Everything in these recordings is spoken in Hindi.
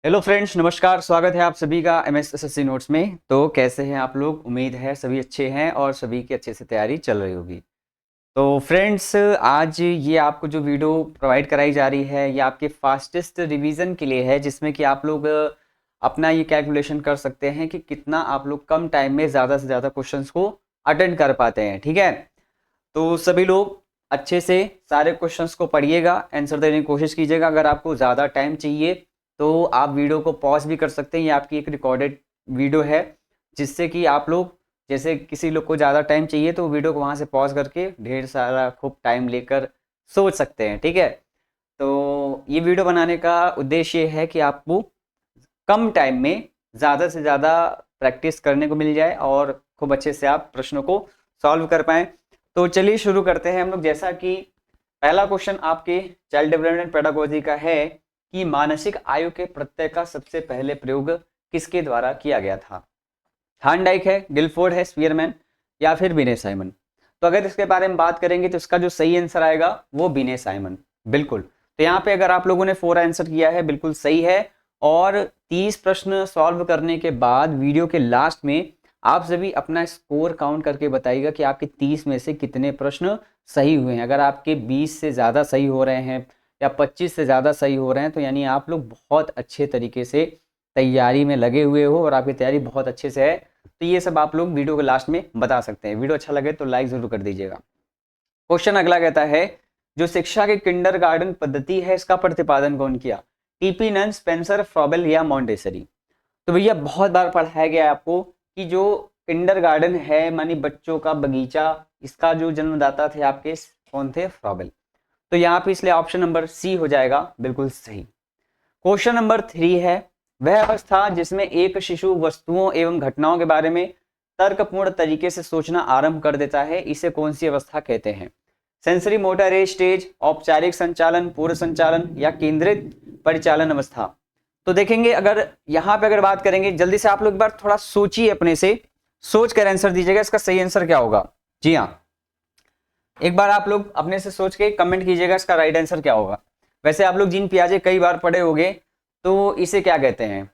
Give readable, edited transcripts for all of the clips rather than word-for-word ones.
हेलो फ्रेंड्स, नमस्कार। स्वागत है आप सभी का एमएसएससी नोट्स में। तो कैसे हैं आप लोग? उम्मीद है सभी अच्छे हैं और सभी की अच्छे से तैयारी चल रही होगी। तो फ्रेंड्स, आज ये आपको जो वीडियो प्रोवाइड कराई जा रही है ये आपके फास्टेस्ट रिवीजन के लिए है, जिसमें कि आप लोग अपना ये कैलकुलेशन कर सकते हैं कि कितना आप लोग कम टाइम में ज़्यादा से ज़्यादा क्वेश्चंस को अटेंड कर पाते हैं। ठीक है, तो सभी लोग अच्छे से सारे क्वेश्चंस को पढ़िएगा, आंसर देने की कोशिश कीजिएगा। अगर आपको ज़्यादा टाइम चाहिए तो आप वीडियो को पॉज भी कर सकते हैं। ये आपकी एक रिकॉर्डेड वीडियो है, जिससे कि आप लोग, जैसे किसी लोग को ज़्यादा टाइम चाहिए तो वीडियो को वहाँ से पॉज करके ढेर सारा खूब टाइम लेकर सोच सकते हैं। ठीक है, तो ये वीडियो बनाने का उद्देश्य ये है कि आपको कम टाइम में ज़्यादा से ज़्यादा प्रैक्टिस करने को मिल जाए और खूब अच्छे से आप प्रश्नों को सॉल्व कर पाएँ। तो चलिए शुरू करते हैं हम लोग। जैसा कि पहला क्वेश्चन आपके चाइल्ड डेवलपमेंट पेडागोजी का है कि मानसिक आयु के प्रत्यय का सबसे पहले प्रयोग किसके द्वारा किया गया था? हार्नडाइक है, गिलफोर्ड है, स्पीयरमैन या फिर बिने साइमन। तो अगर इसके बारे में बात करेंगे तो इसका जो सही आंसर आएगा वो बिने साइमन, बिल्कुल। तो यहाँ पे अगर आप लोगों ने 4 आंसर किया है, बिल्कुल सही है। और 30 प्रश्न सॉल्व करने के बाद वीडियो के लास्ट में आप सभी अपना स्कोर काउंट करके बताइएगा कि आपके 30 में से कितने प्रश्न सही हुए हैं। अगर आपके 20 से ज़्यादा सही हो रहे हैं या 25 से ज़्यादा सही हो रहे हैं तो यानी आप लोग बहुत अच्छे तरीके से तैयारी में लगे हुए हो और आपकी तैयारी बहुत अच्छे से है। तो ये सब आप लोग वीडियो के लास्ट में बता सकते हैं। वीडियो अच्छा लगे तो लाइक जरूर कर दीजिएगा। क्वेश्चन अगला कहता है, जो शिक्षा की किंडरगार्टन पद्धति है इसका प्रतिपादन कौन किया? टीपी नन, स्पेंसर, फ्रॉबेल या मॉन्टेसरी। तो भैया बहुत बार पढ़ाया गया है आपको कि जो किंडरगार्टन है मानी बच्चों का बगीचा, इसका जो जन्मदाता थे आपके कौन थे? फ्रॉबेल। तो यहाँ पे इसलिए ऑप्शन नंबर सी हो जाएगा बिल्कुल सही। क्वेश्चन नंबर 3 है, वह अवस्था जिसमें एक शिशु वस्तुओं एवं घटनाओं के बारे में तर्कपूर्ण तरीके से सोचना आरंभ कर देता है, इसे कौन सी अवस्था कहते हैं? सेंसरी मोटर स्टेज, औपचारिक संचालन, पूर्व संचालन या केंद्रित परिचालन अवस्था। तो देखेंगे, अगर यहाँ पे अगर बात करेंगे, जल्दी से आप लोग एक बार थोड़ा सोचिए, अपने से सोच कर आंसर दीजिएगा इसका सही आंसर क्या होगा। जी हाँ, एक बार आप लोग अपने से सोच के कमेंट कीजिएगा इसका राइट आंसर क्या होगा। वैसे आप लोग जीन पियाजे कई बार पढ़े होंगे, तो इसे क्या कहते हैं?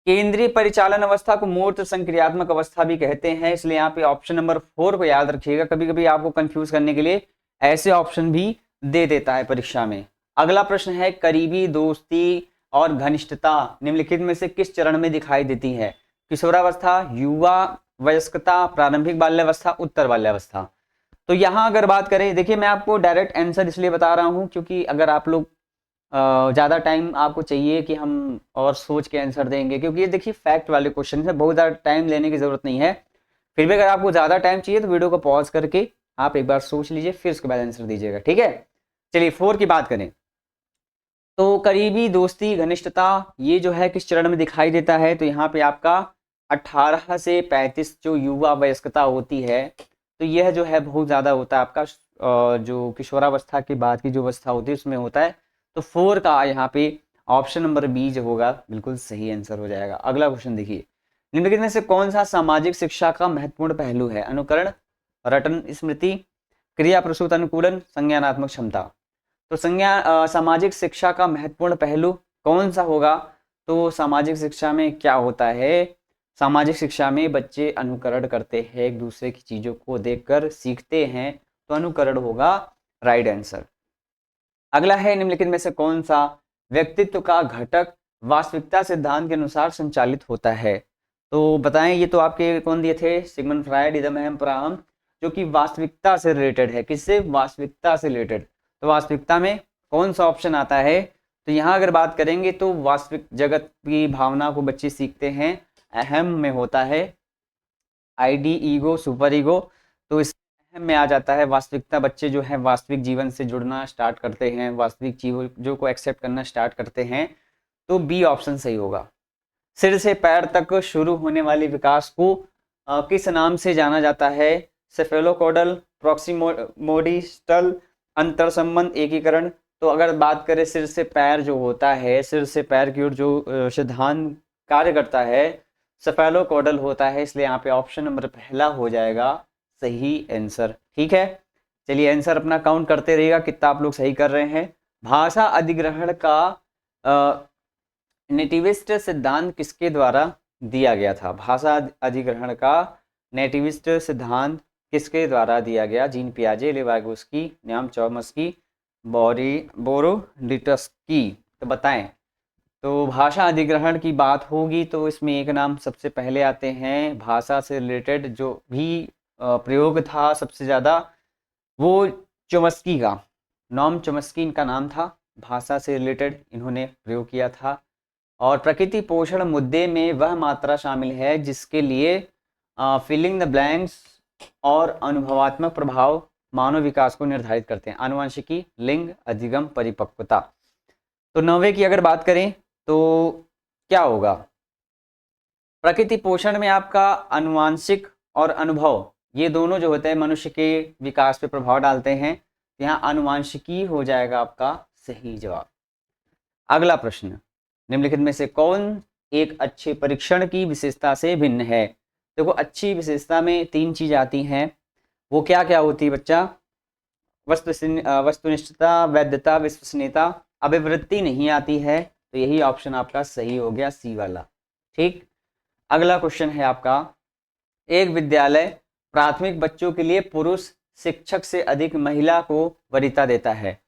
केंद्रीय परिचालन अवस्था को मूर्त संक्रियात्मक अवस्था भी कहते हैं, इसलिए यहाँ पे ऑप्शन नंबर 4 को याद रखिएगा। कभी कभी आपको कंफ्यूज करने के लिए ऐसे ऑप्शन भी दे देता है परीक्षा में। अगला प्रश्न है, करीबी दोस्ती और घनिष्ठता निम्नलिखित में से किस चरण में दिखाई देती है? किशोरावस्था, युवा वयस्कता, प्रारंभिक बाल्यावस्था, उत्तर बाल्यावस्था। तो यहाँ अगर बात करें, देखिए मैं आपको डायरेक्ट आंसर इसलिए बता रहा हूँ क्योंकि अगर आप लोग ज़्यादा टाइम आपको चाहिए कि हम और सोच के आंसर देंगे, क्योंकि ये देखिए फैक्ट वाले क्वेश्चन है, बहुत ज़्यादा टाइम लेने की ज़रूरत नहीं है। फिर भी अगर आपको ज़्यादा टाइम चाहिए तो वीडियो को पॉज करके आप एक बार सोच लीजिए, फिर उसके बाद आंसर दीजिएगा। ठीक है, चलिए 4 की बात करें तो करीबी दोस्ती घनिष्ठता ये जो है किस चरण में दिखाई देता है? तो यहाँ पे आपका 18 से 35 जो युवा वयस्कता होती है, तो यह जो है बहुत ज़्यादा होता है आपका जो किशोरावस्था के बाद की जो अवस्था होती है उसमें होता है। तो 4 का यहाँ पे ऑप्शन नंबर बी जो होगा बिल्कुल सही आंसर हो जाएगा। अगला क्वेश्चन देखिए, निम्नलिखित में से कौन सा सामाजिक शिक्षा का महत्वपूर्ण पहलू है? अनुकरण, रटन स्मृति, क्रिया प्रसूत अनुकूलन, संज्ञानात्मक क्षमता। तो सामाजिक शिक्षा का महत्वपूर्ण पहलू कौन सा होगा? तो सामाजिक शिक्षा में क्या होता है? सामाजिक शिक्षा में बच्चे अनुकरण करते हैं, एक दूसरे की चीजों को देखकर सीखते हैं, तो अनुकरण होगा राइट आंसर। अगला है, निम्नलिखित में से कौन सा व्यक्तित्व का घटक वास्तविकता सिद्धांत के अनुसार संचालित होता है? तो बताएं, ये तो आपके कौन दिए थे? सिगमंड फ्रायड, इदम अहम प्राहम, जो कि वास्तविकता से रिलेटेड है। किससे? वास्तविकता से रिलेटेड। तो वास्तविकता में कौन सा ऑप्शन आता है? तो यहाँ अगर बात करेंगे तो वास्तविक जगत की भावना को बच्चे सीखते हैं, अहम में होता है आईडी, ईगो, सुपर ईगो। तो इस अहम में आ जाता है वास्तविकता। बच्चे जो है वास्तविक जीवन से जुड़ना स्टार्ट करते हैं, वास्तविक चीजों को एक्सेप्ट करना स्टार्ट करते हैं। तो बी ऑप्शन सही होगा। सिर से पैर तक शुरू होने वाले विकास को किस नाम से जाना जाता है? सेफेलोकोडल, प्रॉक्सिमोडिस्टल, अंतर संबंध, एकीकरण। तो अगर बात करें सिर से पैर जो होता है, सिर से पैर की ओर जो सिद्धांत कार्य करता है, सेफेलोकोडल होता है, इसलिए यहाँ पे ऑप्शन नंबर पहला हो जाएगा सही आंसर। ठीक है, चलिए आंसर अपना काउंट करते रहिएगा कितना आप लोग सही कर रहे हैं। भाषा अधिग्रहण का नेटिविस्ट सिद्धांत किसके द्वारा दिया गया था? भाषा अधिग्रहण का नेटिविस्ट सिद्धांत किसके द्वारा दिया गया? जीन पियाजे, लेवागोस्की, न्याम चॉम्स्की, बोरोडिटस्की। तो बताएं। तो भाषा अधिग्रहण की बात होगी तो इसमें एक नाम सबसे पहले आते हैं, भाषा से रिलेटेड जो भी प्रयोग था सबसे ज़्यादा, वो चॉम्स्की का, नॉम चॉम्स्की इनका नाम था। भाषा से रिलेटेड इन्होंने प्रयोग किया था। और प्रकृति पोषण मुद्दे में वह मात्रा शामिल है जिसके लिए फिलिंग द ब्लैंक्स और अनुभवात्मक प्रभाव मानव विकास को निर्धारित करते हैं। आनुवंशिकी, लिंग, अधिगम, परिपक्वता। तो 9वें की अगर बात करें तो क्या होगा? प्रकृति पोषण में आपका आनुवंशिक और अनुभव, ये दोनों जो होते हैं मनुष्य के विकास पे प्रभाव डालते हैं। यहाँ आनुवंशिकी हो जाएगा आपका सही जवाब। अगला प्रश्न, निम्नलिखित में से कौन एक अच्छे परीक्षण की विशेषता से भिन्न है? देखो, अच्छी विशेषता में 3 चीज आती हैं। वो क्या क्या होती है बच्चा? वस्तुनिष्ठता, वैधता, विश्वसनीयता। अभिवृत्ति नहीं आती है, तो यही ऑप्शन आपका सही हो गया, सी वाला। ठीक। अगला क्वेश्चन है आपका, एक विद्यालय प्राथमिक बच्चों के लिए पुरुष शिक्षक से अधिक महिला को वरीयता देता है।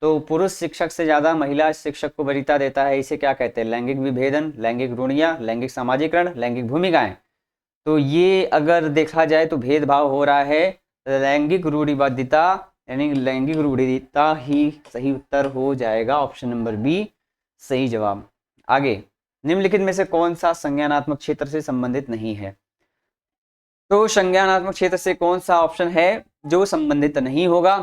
तो पुरुष शिक्षक से ज्यादा महिला शिक्षक को वरीयता देता है, इसे क्या कहते हैं? लैंगिक विभेदन, लैंगिक रूढ़ियां, लैंगिक सामाजिकरण, लैंगिक भूमिकाएं। तो ये अगर देखा जाए तो भेदभाव हो रहा है, लैंगिक रूढ़िवादिता, यानी लैंगिक रूढ़िता ही सही उत्तर हो जाएगा। ऑप्शन नंबर बी सही जवाब। आगे, निम्नलिखित में से कौन सा संज्ञानात्मक क्षेत्र से संबंधित नहीं है? तो संज्ञानात्मक क्षेत्र से कौन सा ऑप्शन है जो संबंधित नहीं होगा?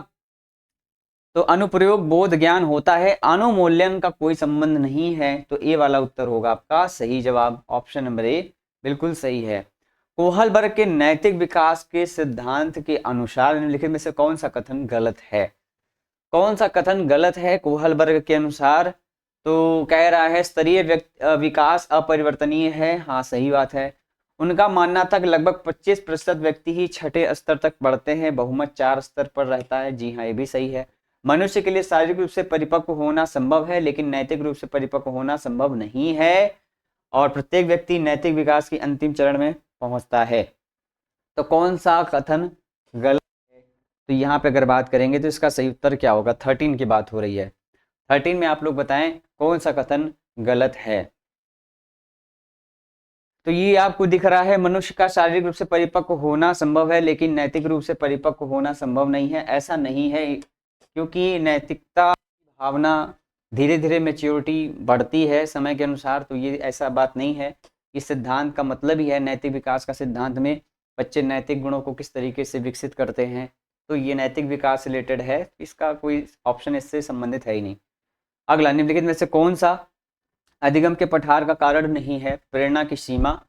तो अनुप्रयोग बोध ज्ञान होता है, अनुमूल्यन का कोई संबंध नहीं है, तो ए वाला उत्तर होगा आपका सही जवाब। ऑप्शन नंबर ए बिल्कुल सही है। कोहलबर्ग के नैतिक विकास के सिद्धांत के अनुसार निम्नलिखित में से कौन सा कथन गलत है? कौन सा कथन गलत है कोहलबर्ग के अनुसार? तो कह रहा है स्तरीय विकास अपरिवर्तनीय है। हाँ, सही बात है। उनका मानना था कि लगभग 25% व्यक्ति ही छठे स्तर तक बढ़ते हैं, बहुमत 4 स्तर पर रहता है। जी हाँ, ये भी सही है। मनुष्य के लिए शारीरिक रूप से परिपक्व होना संभव है, लेकिन नैतिक रूप से परिपक्व होना संभव नहीं है, और प्रत्येक व्यक्ति नैतिक विकास के अंतिम चरण में पहुंचता है। तो कौन सा कथन गलत है? तो यहाँ पे अगर बात करेंगे तो इसका सही उत्तर क्या होगा? 13 की बात हो रही है। 13 में आप लोग बताएं कौन सा कथन गलत है। तो ये आपको दिख रहा है, मनुष्य का शारीरिक रूप से परिपक्व होना संभव है, लेकिन नैतिक रूप से परिपक्व होना संभव नहीं है। ऐसा नहीं है, क्योंकि नैतिकता भावना धीरे धीरे मैच्योरिटी बढ़ती है समय के अनुसार। तो ये ऐसा बात नहीं है। इस सिद्धांत का मतलब ही है नैतिक विकास का सिद्धांत में बच्चे नैतिक गुणों को किस तरीके से विकसित करते हैं। तो ये नैतिक विकास से रिलेटेड है, इसका कोई ऑप्शन इससे संबंधित है ही नहीं। अगला, निम्नलिखित में से कौन सा अधिगम के पठार का कारण नहीं है? प्रेरणा की सीमा,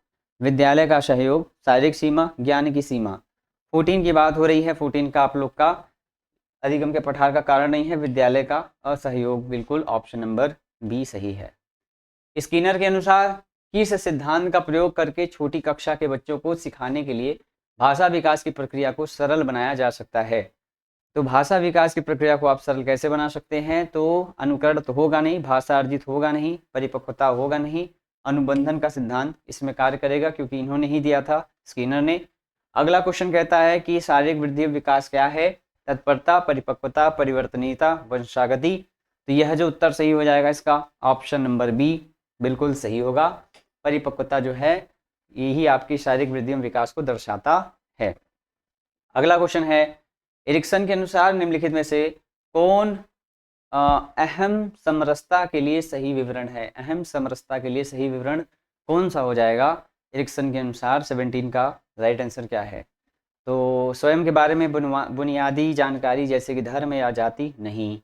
विद्यालय का सहयोग, शारीरिक सीमा, ज्ञान की सीमा। 14 की बात हो रही है। 14 का आप लोग का अधिगम के पठार का कारण नहीं है, विद्यालय का असहयोग। बिल्कुल ऑप्शन नंबर बी सही है। स्किनर के अनुसार किस सिद्धांत का प्रयोग करके छोटी कक्षा के बच्चों को सिखाने के लिए भाषा विकास की प्रक्रिया को सरल बनाया जा सकता है? तो भाषा विकास की प्रक्रिया को आप सरल कैसे बना सकते हैं? तो अनुकरण तो होगा नहीं, भाषा अर्जित होगा नहीं, परिपक्वता होगा नहीं, अनुबंधन का सिद्धांत इसमें कार्य करेगा, क्योंकि इन्होंने ही दिया था, स्किनर ने। अगला क्वेश्चन कहता है कि शारीरिक वृद्धि विकास क्या है? तत्परता, परिपक्वता, परिवर्तनीयता, वंशागति। तो यह जो उत्तर सही हो जाएगा इसका, ऑप्शन नंबर बी बिल्कुल सही होगा। परिपक्वता जो है यही आपकी शारीरिक वृद्धि एवं विकास को दर्शाता है। अगला क्वेश्चन है, एरिक्सन के अनुसार निम्नलिखित में से कौन अहम समरसता के लिए सही विवरण है? अहम समरसता के लिए सही विवरण कौन सा हो जाएगा एरिक्सन के अनुसार? 17 का राइट आंसर क्या है? तो स्वयं के बारे में बुनियादी जानकारी जैसे कि धर्म या जाति नहीं,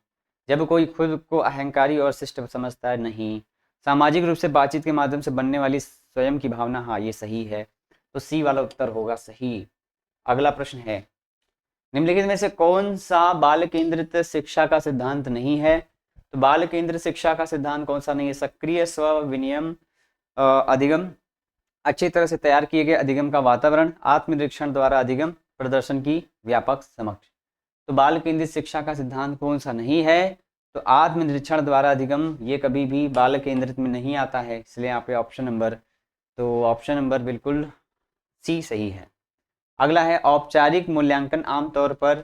जब कोई खुद को अहंकारी और शिष्ट समझता है नहीं, सामाजिक रूप से बातचीत के माध्यम से बनने वाली स्वयं की भावना, हाँ ये सही है। तो सी वाला उत्तर होगा सही। अगला प्रश्न है, निम्नलिखित में से कौन सा बाल केंद्रित शिक्षा का सिद्धांत नहीं है? तो बाल केंद्रित शिक्षा का सिद्धांत कौन सा नहीं है? सक्रिय स्व विनियम अधिगम, अच्छी तरह से तैयार किए गए अधिगम का वातावरण, आत्मनिरीक्षण द्वारा अधिगम, प्रदर्शन की व्यापक समझ। तो बाल केंद्रित शिक्षा का सिद्धांत कौन सा नहीं है? तो आत्मनिरीक्षण द्वारा अधिगम ये कभी भी बालक केंद्रित में नहीं आता है, इसलिए यहाँ पे ऑप्शन नंबर बिल्कुल सी सही है। अगला है औपचारिक मूल्यांकन आमतौर पर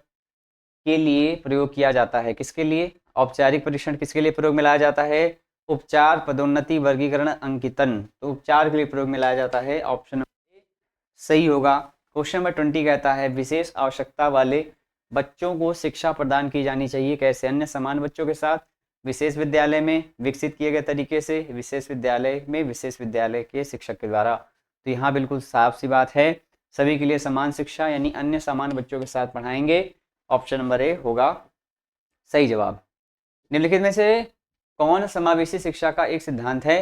के लिए प्रयोग किया जाता है। किसके लिए? औपचारिक परीक्षण किसके लिए प्रयोग में लाया जाता है? उपचार, पदोन्नति, वर्गीकरण, अंकितन। तो उपचार के लिए प्रयोग में लाया जाता है, ऑप्शन सही होगा। क्वेश्चन नंबर 20 कहता है विशेष आवश्यकता वाले बच्चों को शिक्षा प्रदान की जानी चाहिए कैसे? अन्य समान बच्चों के साथ, विशेष विद्यालय में विकसित किए गए तरीके से, विशेष विद्यालय में विशेष विद्यालय के शिक्षक के द्वारा। तो यहाँ बिल्कुल साफ सी बात है, सभी के लिए समान शिक्षा यानी अन्य समान बच्चों के साथ पढ़ाएंगे। ऑप्शन नंबर ए होगा सही जवाब। निम्नलिखित में से कौन समावेशी शिक्षा का एक सिद्धांत है?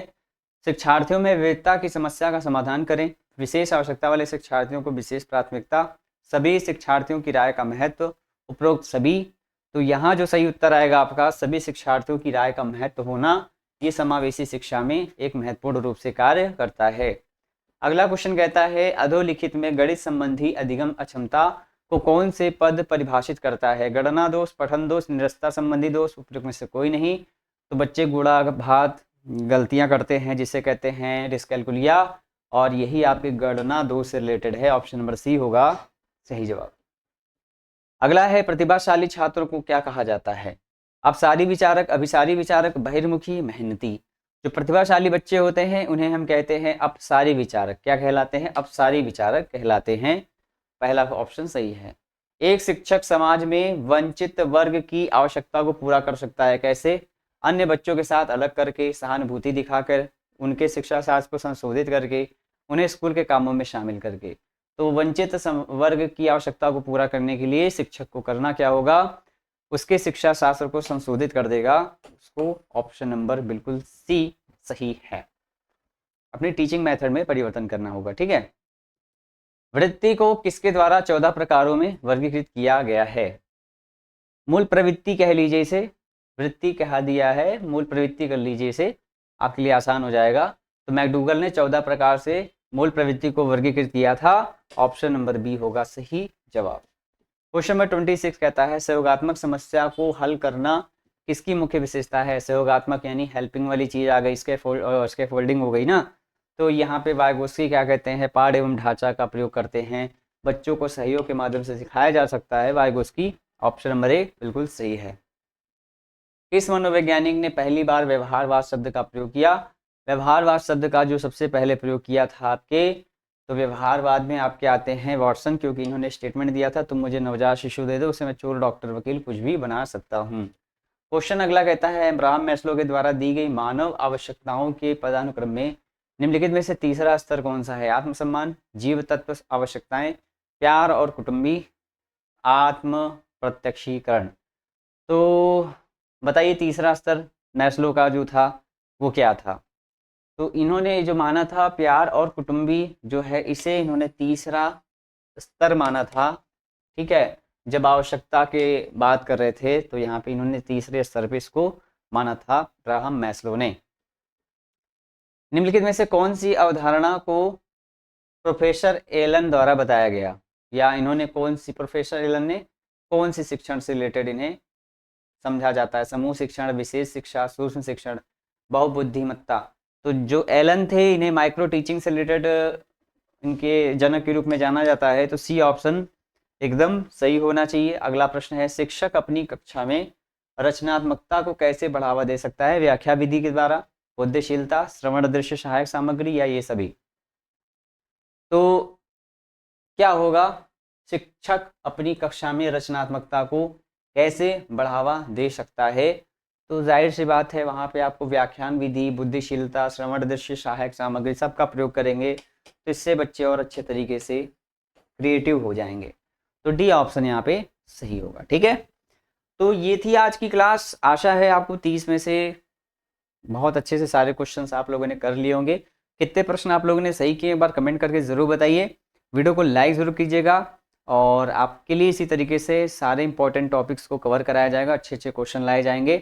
शिक्षार्थियों में विविधता की समस्या का समाधान करें, विशेष आवश्यकता वाले शिक्षार्थियों को विशेष प्राथमिकता, सभी शिक्षार्थियों की राय का महत्व, उपरोक्त सभी। तो यहाँ जो सही उत्तर आएगा आपका सभी शिक्षार्थियों की राय का महत्व होना, ये समावेशी शिक्षा में एक महत्वपूर्ण रूप से कार्य करता है। अगला क्वेश्चन कहता है अधोलिखित में गणित संबंधी अधिगम अक्षमता को कौन से पद परिभाषित करता है? गणना दोष, पठन दोष, निरस्तता संबंधी दोष, उपयुक्त में से कोई नहीं। तो बच्चे गुणा भाग गलतियां करते हैं जिसे कहते हैं डिस्कैलकुलिया, और यही आपके गणना दोष से रिलेटेड है। ऑप्शन नंबर सी होगा सही जवाब। अगला है प्रतिभाशाली छात्रों को क्या कहा जाता है? अपसारी विचारक, अभिसारी विचारक, बहिर्मुखी, मेहनती। जो प्रतिभाशाली बच्चे होते हैं उन्हें हम कहते हैं अपसारी विचारक। क्या कहलाते हैं? अपसारी विचारक कहलाते हैं। पहला ऑप्शन सही है। एक शिक्षक समाज में वंचित वर्ग की आवश्यकता को पूरा कर सकता है कैसे? अन्य बच्चों के साथ अलग करके, सहानुभूति दिखाकर, उनके शिक्षा शास्त्र को संशोधित करके, उन्हें स्कूल के कामों में शामिल करके। तो वंचित वर्ग की आवश्यकता को पूरा करने के लिए शिक्षक को करना क्या होगा? उसके शिक्षा शास्त्र को संशोधित कर देगा उसको। ऑप्शन नंबर बिल्कुल सी सही है। अपनी टीचिंग मेथड में परिवर्तन करना होगा, ठीक है। वृत्ति को किसके द्वारा 14 प्रकारों में वर्गीकृत किया गया है? मूल प्रवृत्ति कह लीजिए इसे, वृत्ति कहा दिया है, मूल प्रवृत्ति कर लीजिए इसे, आपके लिए आसान हो जाएगा। तो मैकडूगल ने 14 प्रकार से मूल प्रवृत्ति को वर्गीकृत किया था। ऑप्शन नंबर बी होगा सही जवाब। क्वेश्चन नंबर 26 कहता है सहयोगात्मक समस्या को हल करना किसकी मुख्य विशेषता है? सहयोगात्मक यानी हेल्पिंग वाली चीज आ गई, इसके फोल्डिंग हो गई ना। तो यहाँ पे वाइगोत्स्की क्या कहते हैं? पाठ एवं ढांचा का प्रयोग करते हैं, बच्चों को सहयोग के माध्यम से सिखाया जा सकता है, वाइगोत्स्की। ऑप्शन नंबर ए बिल्कुल सही है। किस मनोवैज्ञानिक ने पहली बार व्यवहारवाद शब्द का प्रयोग किया? व्यवहारवाद शब्द का जो सबसे पहले प्रयोग किया था आपके, तो व्यवहारवाद में आपके आते हैं वॉटसन, क्योंकि इन्होंने स्टेटमेंट दिया था तुम मुझे नवजात शिशु दे दो, उसे मैं चोर, डॉक्टर, वकील कुछ भी बना सकता हूँ। क्वेश्चन अगला कहता है अब्राहम मैस्लो के द्वारा दी गई मानव आवश्यकताओं के पदानुक्रम में निम्नलिखित में से तीसरा स्तर कौन सा है? आत्मसम्मान, जीव तत्व आवश्यकताएं, प्यार और कुटुंबी, आत्म प्रत्यक्षीकरण। तो बताइए तीसरा स्तर मैस्लो का जो था वो क्या था? तो इन्होंने जो माना था प्यार और कुटुंबी जो है, इसे इन्होंने तीसरा स्तर माना था, ठीक है। जब आवश्यकता के बात कर रहे थे तो यहाँ पे इन्होंने तीसरे स्तर पे इसको माना था अब्राहम मैस्लो ने। निम्नलिखित में से कौन सी अवधारणा को प्रोफेसर एलन द्वारा बताया गया? या इन्होंने कौन सी, प्रोफेसर एलन ने कौन सी शिक्षण से रिलेटेड इन्हें समझा जाता है? समूह शिक्षण, विशेष शिक्षा, सूक्ष्म शिक्षण, बहुबुद्धिमत्ता। तो जो एलन थे इन्हें माइक्रो टीचिंग से रिलेटेड इनके जनक के रूप में जाना जाता है। तो सी ऑप्शन एकदम सही होना चाहिए। अगला प्रश्न है शिक्षक अपनी कक्षा में रचनात्मकता को कैसे बढ़ावा दे सकता है? व्याख्या विधि के द्वारा, बुद्धिशीलता, श्रवण दृश्य सहायक सामग्री, या ये सभी? तो क्या होगा? शिक्षक अपनी कक्षा में रचनात्मकता को कैसे बढ़ावा दे सकता है? तो जाहिर सी बात है वहाँ पे आपको व्याख्यान विधि, बुद्धिशीलता, श्रवण दृश्य सहायक सामग्री सबका प्रयोग करेंगे, तो इससे बच्चे और अच्छे तरीके से क्रिएटिव हो जाएंगे। तो डी ऑप्शन यहाँ पे सही होगा, ठीक है। तो ये थी आज की क्लास। आशा है आपको 30 में से बहुत अच्छे से सारे क्वेश्चंस आप लोगों ने कर लिए होंगे। कितने प्रश्न आप लोगों ने सही किए एक बार कमेंट करके ज़रूर बताइए। वीडियो को लाइक ज़रूर कीजिएगा, और आपके लिए इसी तरीके से सारे इंपॉर्टेंट टॉपिक्स को कवर कराया जाएगा, अच्छे अच्छे क्वेश्चन लाए जाएंगे,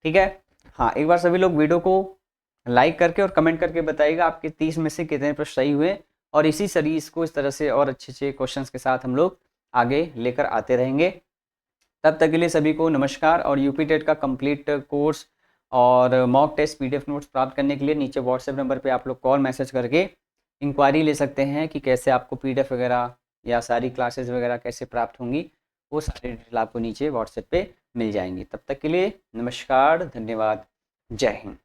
ठीक है। हाँ, एक बार सभी लोग वीडियो को लाइक करके और कमेंट करके बताइएगा आपके 30 में से कितने प्रश्न सही हुए, और इसी सीरीज़ को इस तरह से और अच्छे अच्छे क्वेश्चंस के साथ हम लोग आगे लेकर आते रहेंगे। तब तक के लिए सभी को नमस्कार। और यूपी टेट का कंप्लीट कोर्स और मॉक टेस्ट पीडीएफ नोट्स प्राप्त करने के लिए नीचे व्हाट्सएप नंबर पे आप लोग कॉल मैसेज करके इंक्वायरी ले सकते हैं कि कैसे आपको पीडीएफ वगैरह या सारी क्लासेस वगैरह कैसे प्राप्त होंगी। वो सारी डिटेल आपको नीचे व्हाट्सएप पे मिल जाएंगी। तब तक के लिए नमस्कार, धन्यवाद, जय हिंद।